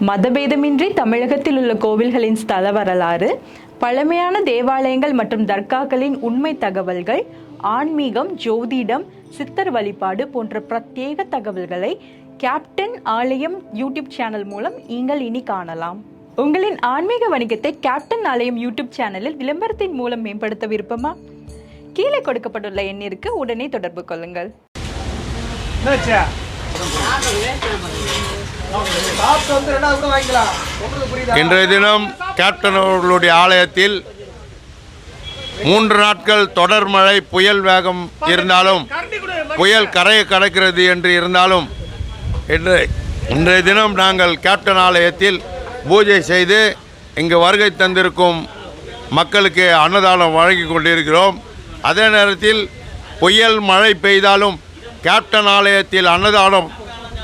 மதபேதமின்றி தமிழகத்தில் உள்ள கோவில்களின் ஸ்தல வரலாறு, பழமையான தேவாலயங்கள் மற்றும் தர்காக்களின் உண்மை தகவல்கள், ஆன்மீகம், ஜோதிடம், சித்தர் வழிபாடு போன்ற பிரத்யேக தகவல்களை கேப்டன் ஆலயம் யூடியூப் சேனல் மூலம் நீங்கள் இனி காணலாம். உங்களின் ஆன்மீக வணிகத்தை கேப்டன் ஆலயம் யூடியூப் சேனலில் விளம்பரத்தின் மூலம் மேம்படுத்த விருப்பமா? கீழே கொடுக்கப்பட்டுள்ள எண்ணிற்கு உடனே தொடர்பு கொள்ளுங்கள். இன்றைய தினம் கேப்டன் அவர்களுடைய ஆலயத்தில் 3 நாட்கள் தொடர் மழை, புயல் வேகம் இருந்தாலும், புயல் கரையை கடக்கிறது என்று இருந்தாலும், இன்றைய தினம் நாங்கள் கேப்டன் ஆலயத்தில் பூஜை செய்து இங்கு வருகை தந்திருக்கும் மக்களுக்கு அன்னதானம் வழங்கி கொண்டிருக்கிறோம். அதே நேரத்தில் புயல் மழை பெய்தாலும் கேப்டன் ஆலயத்தில் அன்னதானம்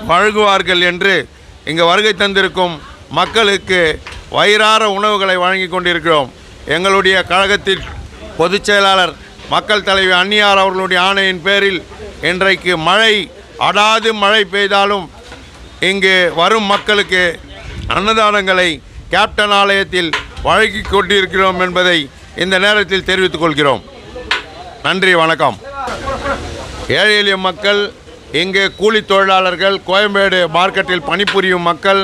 வழங்குவார்கள் என்று இங்கு வருகை தந்திருக்கும் மக்களுக்கு வயிறார உணவுகளை வழங்கி கொண்டிருக்கிறோம். எங்களுடைய கழகத்தின் பொதுச் செயலாளர் மக்கள் தலைவி அன்னியார் அவர்களுடைய ஆணையின் பேரில் இன்றைக்கு அடாது மழை பெய்தாலும் இங்கு வரும் மக்களுக்கு அன்னதானங்களை கேப்டன் ஆலயத்தில் வழங்கி கொண்டிருக்கிறோம் என்பதை இந்த நேரத்தில் தெரிவித்துக் கொள்கிறோம். நன்றி, வணக்கம். ஏழை எளிய மக்கள், இங்கே கூலி தொழிலாளர்கள், கோயம்பேடு மார்க்கெட்டில் பணிபுரியும் மக்கள்,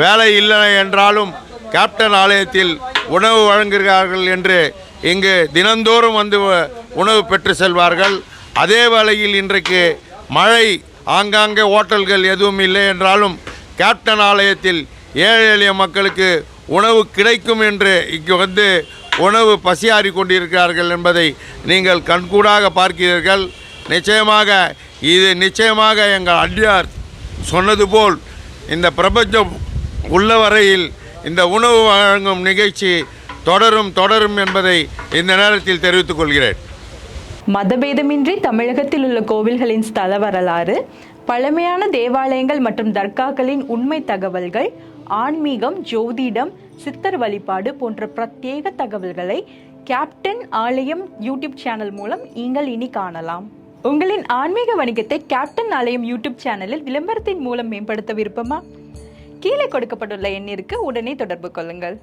வேலை இல்லை என்றாலும் கேப்டன் ஆலயத்தில் உணவு வழங்குகிறார்கள் என்று இங்கு தினந்தோறும் வந்து உணவு பெற்று செல்வார்கள். அதே வேளையில் இன்றைக்கு மழை, ஆங்காங்கே ஹோட்டல்கள் எதுவும் இல்லை என்றாலும் கேப்டன் ஆலயத்தில் ஏழை எளிய மக்களுக்கு உணவு கிடைக்கும் என்று இங்கு வந்து உணவு பசியாறி கொண்டிருக்கிறார்கள் என்பதை நீங்கள் கண்கூடாக பார்க்கிறீர்கள். நிச்சயமாக எங்கள் அடியார் சொன்னது போல் இந்த பிரபஞ்சம் உள்ளவரையில் இந்த உணவு வழங்கும் நிகழ்ச்சி தொடரும் என்பதை இந்த நேரத்தில் தெரிவித்துக் கொள்கிறேன். மதபேதமின்றி தமிழகத்தில் உள்ள கோவில்களின் ஸ்தல வரலாறு, பழமையான தேவாலயங்கள் மற்றும் தர்காக்களின் உண்மை தகவல்கள், ஆன்மீகம், ஜோதிடம், சித்தர் வழிபாடு போன்ற பிரத்யேக தகவல்களை கேப்டன் ஆலயம் யூடியூப் சேனல் மூலம் நீங்கள் இனி காணலாம். உங்களின் ஆன்மீக வணிகத்தை கேப்டன் ஆலயம் யூடியூப் சேனலில் விளம்பரத்தின் மூலம் மேம்படுத்த விருப்பமா? கீழே கொடுக்கப்பட்டுள்ள எண்ணிற்கு உடனே தொடர்பு கொள்ளுங்கள்.